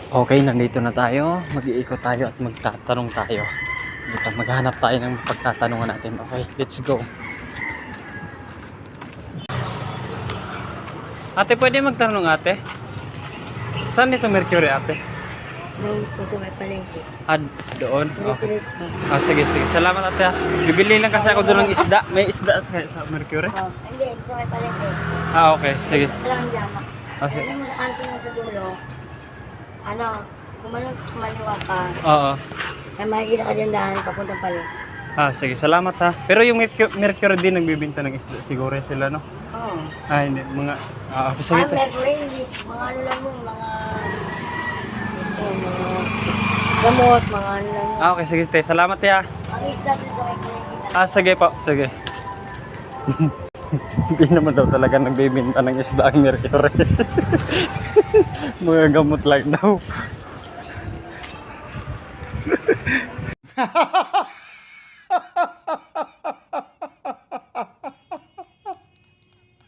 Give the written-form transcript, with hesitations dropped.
Okay, nandito na tayo. Mag-iikot tayo at magtatanong tayo. Dito, maghanap tayo ng pagtatanungan natin. Okay, let's go. Ate, pwede magtanong ate? Saan ito Mercury ate? Doon po sa may palengke. Doon? Okay. Diretso. Sige, sige. Salamat ate ha. Bibili lang kasi ako doon ng isda. May isda sa Mercury? Hindi, sa may palengke. Okay. Sige. Walang jamak. Sige. Ano mo sa kantin mo sa dulo, kumaliwa ka, Oo. ay makikita ka din daan papuntang palengke. Sige. Salamat ha. Pero yung Mercury din nagbibinta ng isda. Siguro sila, no? Oo. Hindi. Mga... sige. Mercury, hindi. Mga ano lang mo, mga gamot, mga ano lang mo. Okay. Sige, te. Salamat ya. Ang isda din sa may palengke. Sige po. Sige. Hindi naman daw talaga nagbibinta ng isda ang Mercury. Mga gamot lang daw.